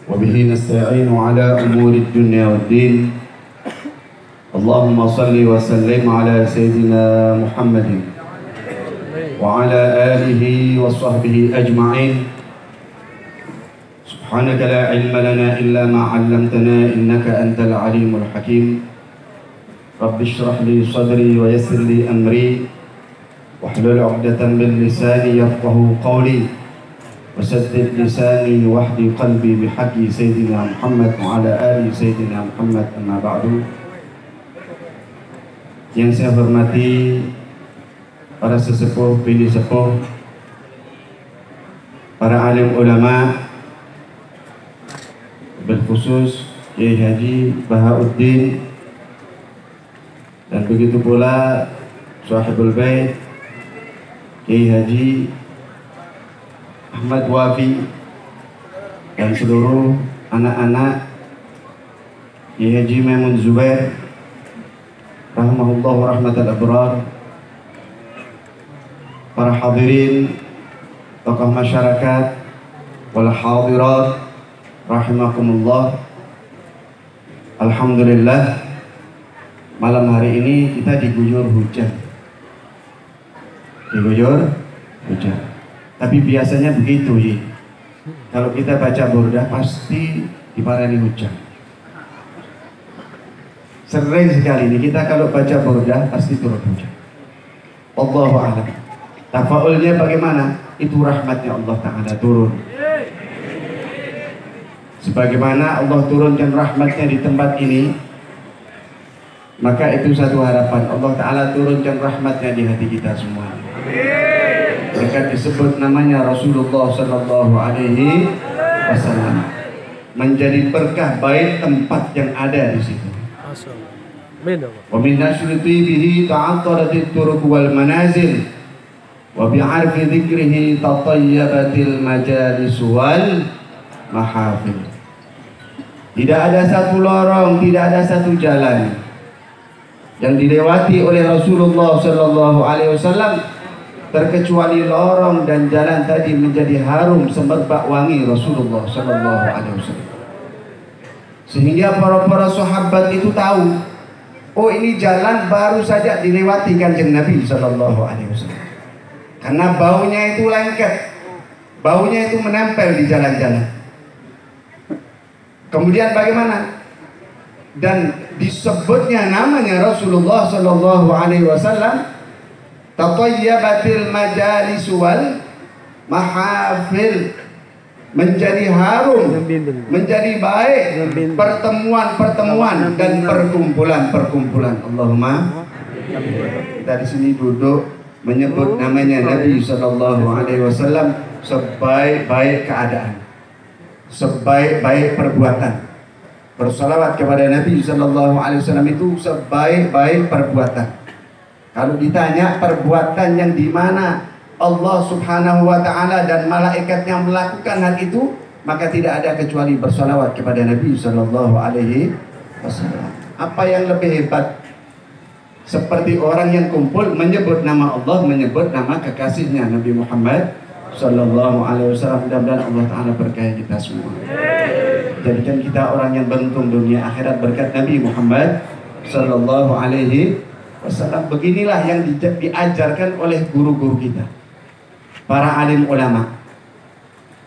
وبه نستعين على أمور الدنيا والدين. اللهم صل وسلم على سيدنا محمد وعلى آله وصحبه أجمعين. سبحانك لا علم لنا إلا ما علمتنا إنك أنت العليم الحكيم. رب اشرح لي صدري ويسر لي أمري واحلل عقدة من لساني يفقه قولي وسدد لساني واهدي قلبي بحق سيدنا محمد وعلى آل سيدنا محمد. أما بعد. Yang saya hormati para sesepuh, bini sepuh, para alim ulama, berkhusus Kiai Haji Bahauddin, dan begitu pula Sahibul Bait Kiai Haji Ahmad Wafi, dan seluruh anak-anak Kiai Haji Maimun Zubair rahimahullah rahmatal abrar, para hadirin, tokoh masyarakat, wal hadirat rahimakumullah. Alhamdulillah, malam hari ini kita diguyur hujan. Tapi biasanya begitu ya. Kalau kita baca burdah pasti diparani hujan. Sering sekali ini kita kalau baca burdah pasti turun hujan. Allahu a'lam. Tafaulnya bagaimana? Itu rahmatnya Allah Ta'ala turun. Sebagaimana Allah turunkan rahmatnya di tempat ini, maka itu satu harapan, Allah Ta'ala turunkan rahmatnya di hati kita semua. Mereka disebut namanya Rasulullah Sallallahu Alaihi Wasallam, menjadi berkah baik tempat yang ada di situ. Wa min nashri bihi ta'attaratit turuq wal manazil wa bi'arfi dzikrihi tatayyabatil majalis wal mahafil. Tidak ada satu lorong, tidak ada satu jalan yang dilewati oleh Rasulullah Sallallahu Alaihi Wasallam terkecuali lorong dan jalan tadi menjadi harum semerbak wangi Rasulullah Sallallahu Alaihi Wasallam, sehingga para sahabat itu tahu, oh ini jalan baru saja dilewati Kanjeng Nabi Sallallahu Alaihi Wasallam, karena baunya itu lengket, baunya itu menempel di jalan-jalan. Kemudian bagaimana? Dan disebutnya namanya Rasulullah Sallallahu Alaihi Wasallam, tatayyabatil majalis wal mahafil, menjadi harum, menjadi baik pertemuan-pertemuan dan perkumpulan-perkumpulan. Allahumma. Kita di sini duduk menyebut namanya Nabi Sallallahu Alaihi Wasallam sebaik-baik keadaan, sebaik-baik perbuatan. Bersalawat kepada Nabi Sallallahu Alaihi Wasallam itu sebaik-baik perbuatan. Kalau ditanya perbuatan yang di mana Allah Subhanahu wa Ta'ala dan malaikatnya melakukan hal itu, maka tidak ada kecuali bersalawat kepada Nabi Sallallahu Alaihi Wasallam. Apa yang lebih hebat? Seperti orang yang kumpul menyebut nama Allah, menyebut nama kekasihnya Nabi Muhammad Sallallahu Alaihi Wasallam. Mudah-mudahan Allah Ta'ala berkahi kita semua. Jadikan kita orang yang beruntung dunia akhirat berkat Nabi Muhammad Sallallahu Alaihi Wasallam. Beginilah yang diajarkan oleh guru-guru kita, para alim ulama,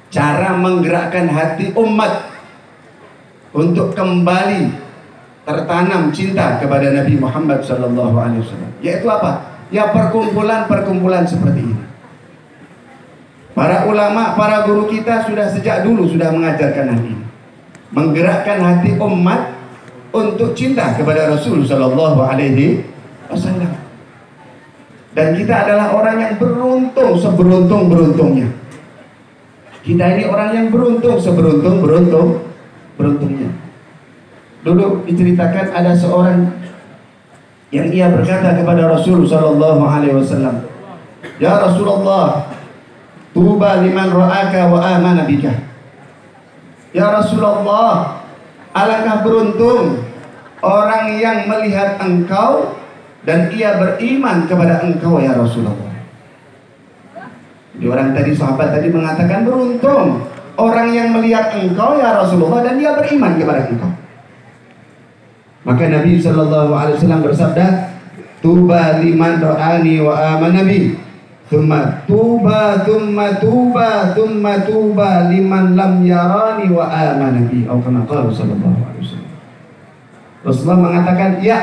cara menggerakkan hati umat untuk kembali tertanam cinta kepada Nabi Muhammad Sallallahu Alaihi Wasallam. Yaitu apa? Ya perkumpulan-perkumpulan seperti ini. Para ulama, para guru kita sudah sejak dulu sudah mengajarkan hal ini, menggerakkan hati umat untuk cinta kepada Rasul Sallallahu Alaihi Wasallam. Dan kita adalah orang yang beruntung seberuntung-beruntungnya. Kita ini orang yang beruntung seberuntung-beruntungnya. Dulu diceritakan ada seorang yang ia berkata kepada Rasul Sallallahu Alaihi Wasallam, ya Rasulullah, tuba liman ra'aka wa amana bika. Ya Rasulullah, alangkah beruntung orang yang melihat engkau dan ia beriman kepada engkau ya Rasulullah. Jadi orang tadi, sahabat tadi mengatakan beruntung orang yang melihat engkau ya Rasulullah dan dia beriman kepada engkau. Maka Nabi sallallahu alaihi wasallam bersabda, tuba liman ra'ani wa amana bi, thumma tuba liman lam yarani wa amana bi, atau kama qala sallallahu alaihi wasallam. Rasulullah mengatakan, ya,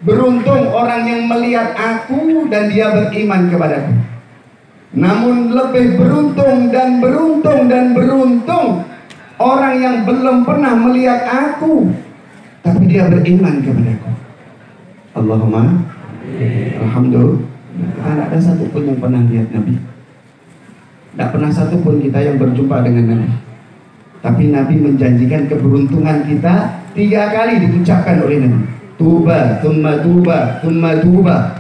beruntung orang yang melihat aku dan dia beriman kepadaku. Namun lebih beruntung orang yang belum pernah melihat aku tapi dia beriman kepadaku. Allahumma alhamdulillah. Tidak ada satupun yang pernah lihat Nabi. Tidak pernah satupun kita yang berjumpa dengan Nabi. Tapi Nabi menjanjikan keberuntungan kita 3 kali diucapkan oleh Nabi. Tuba, thumma tuba, thumma tuba.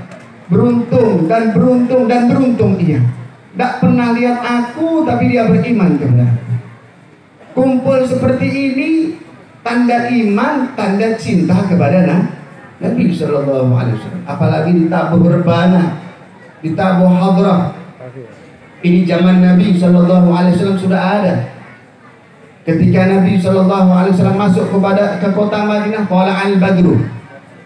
Beruntung dan beruntung ia. Tidak pernah lihat aku tapi dia beriman kepada aku. Kumpul seperti ini tanda iman, tanda cinta kepada Nabi sallallahu alaihi wasallam. Apalagi ditabuh rebana, ditabuh hadrah. Ini zaman Nabi sallallahu alaihi wasallam sudah ada. Ketika Nabi sallallahu alaihi wasallam masuk ke kota Madinah, qala al-badru.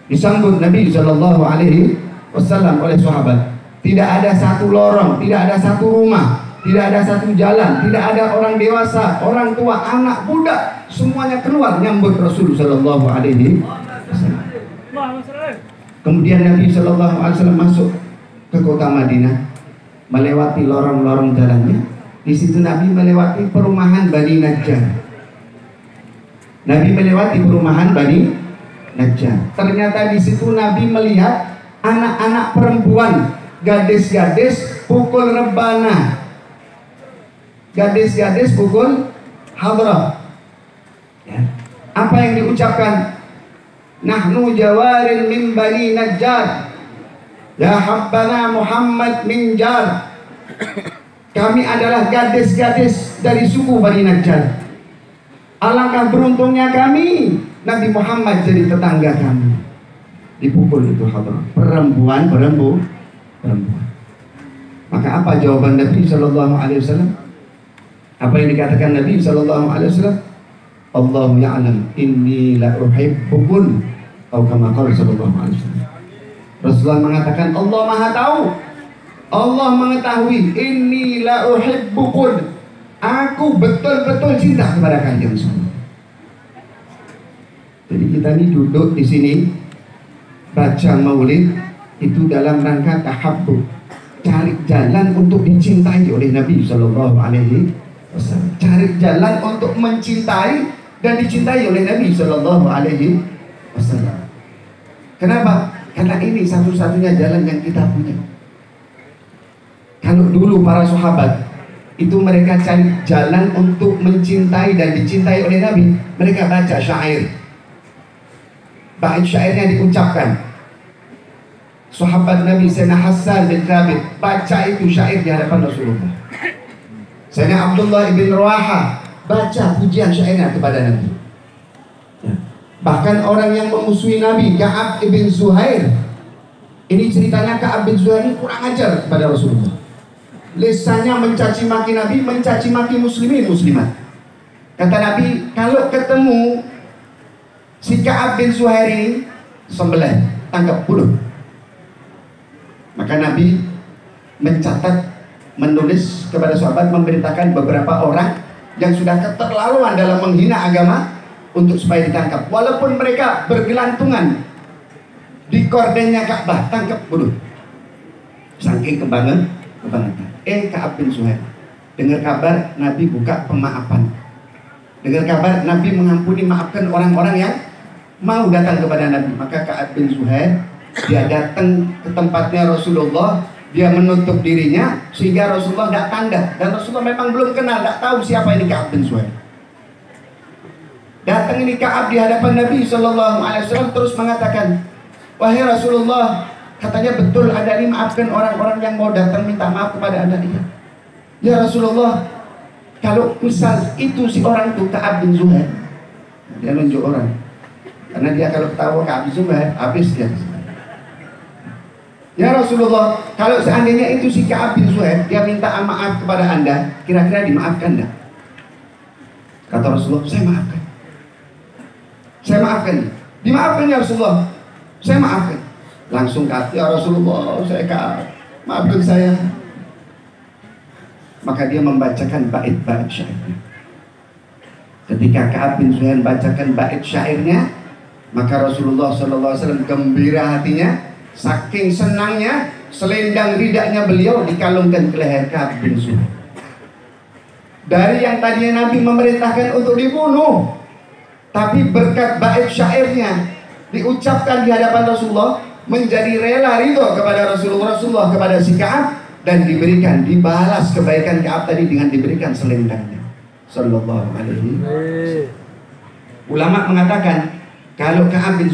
Disambut Nabi sallallahu alaihi wasallam oleh sahabat. Tidak ada satu lorong, tidak ada satu rumah, tidak ada satu jalan, tidak ada orang dewasa, orang tua, anak, budak, semuanya keluar nyambut Rasul sallallahu alaihi wasallam. Kemudian Nabi sallallahu alaihi wasallam masuk ke kota Madinah, melewati lorong-lorong jalannya. Di situ Nabi melewati perumahan Bani Najjar. Nabi melewati perumahan Bani Najjar. Ternyata di situ Nabi melihat anak-anak perempuan, gadis-gadis pukul rebana, gadis-gadis pukul hadrah. Ya. Apa yang diucapkan? Nahnu jawarin min Bani Najjar, ya habbana Muhammad min Jar. Kami adalah gadis-gadis dari suku Bani Najjar. Alangkah beruntungnya kami, Nabi Muhammad jadi tetangga kami. Dipukul itu hadrah, perempuan. Maka apa jawaban Nabi sallallahu alaihi wasallam? Apa yang dikatakan Nabi sallallahu alaihi wasallam? Allahu ya'lam inni la uhibbukun, atau kama qala sallallahu alaihi wasallam. Rasulullah mengatakan Allah Maha tahu. Allah mengetahui, inni la uhibbukun. Aku betul-betul cinta kepada kalian semua. Jadi kita ini duduk di sini baca maulid itu dalam rangka tahabbub, cari jalan untuk dicintai oleh Nabi sallallahu alaihi wasallam. Cari jalan untuk mencintai dan dicintai oleh Nabi sallallahu alaihi wasallam. Kenapa? Karena ini satu-satunya jalan yang kita punya. Kalau dulu para sahabat itu mereka cari jalan untuk mencintai dan dicintai oleh Nabi, mereka baca syair. Bait syairnya diucapkan. Sahabat Nabi Sayyidina Hassan bin Thabit baca itu syair di hadapan Rasulullah. Sayyidina Abdullah ibn Rawaha baca pujian syairnya kepada Nabi. Bahkan orang yang memusuhi Nabi, Ka'ab ibn Zuhair, ini ceritanya Ka'ab bin Zuhair ini kurang ajar kepada Rasulullah. Lisannya mencaci maki Nabi, mencaci maki muslimin muslimat. Kata Nabi, kalau ketemu si Ka'ab bin Zuhair ini, sembelih, tangkap, bunuh. Maka Nabi mencatat, menulis kepada sahabat, memberitakan beberapa orang yang sudah keterlaluan dalam menghina agama untuk supaya ditangkap. Walaupun mereka bergelantungan di kordennya Ka'bah, tangkap, bunuh. Saking kebanggaan. Ka'ab bin Zuhair, dengar kabar Nabi buka pemaafan. Dengar kabar Nabi mengampuni, maafkan orang-orang yang mau datang kepada Nabi. Maka Ka'ab bin Zuhair dia datang ke tempatnya Rasulullah, dia menutup dirinya sehingga Rasulullah tidak tanda, dan Rasulullah memang belum kenal, tidak tahu siapa ini Ka'ab bin Zuhair. Datang ini Ka'ab di hadapan Nabi sallallahu alaihi wasallam terus mengatakan, wahai Rasulullah, katanya betul Anda ini maafkan orang-orang yang mau datang minta maaf kepada Anda. Iya. Ya Rasulullah, kalau misal itu si orang itu Ka'ab bin Zuhair, dia nunjuk orang, karena dia kalau tahu Ka'ab bin Zuhair habis dia. Ya Rasulullah, kalau seandainya itu si Ka'ab bin Zuhair, dia minta maaf kepada Anda, kira-kira dimaafkan enggak? Kata Rasulullah, saya maafkan. Saya maafkan. Dimaafkan ya Rasulullah. Saya maafkan. Langsung kata, ya Rasulullah, saya maafkan saya. Maka dia membacakan bait-bait syairnya. Ketika Ka'ab bin Zuhair bacakan bait syairnya, maka Rasulullah SAW gembira hatinya, saking senangnya selendang ridaknya beliau dikalungkan ke leher Ka'ab bin Zuhair. Dari yang tadinya Nabi memerintahkan untuk dibunuh, tapi berkat bait syairnya diucapkan di hadapan Rasulullah, menjadi rela ridho kepada Rasulullah kepada si Ka'ab, dan dibalas kebaikan Ka'ab tadi dengan diberikan selendangnya. Sallallahu alaihi wasallam. Ulama mengatakan kalau Ka'ab bin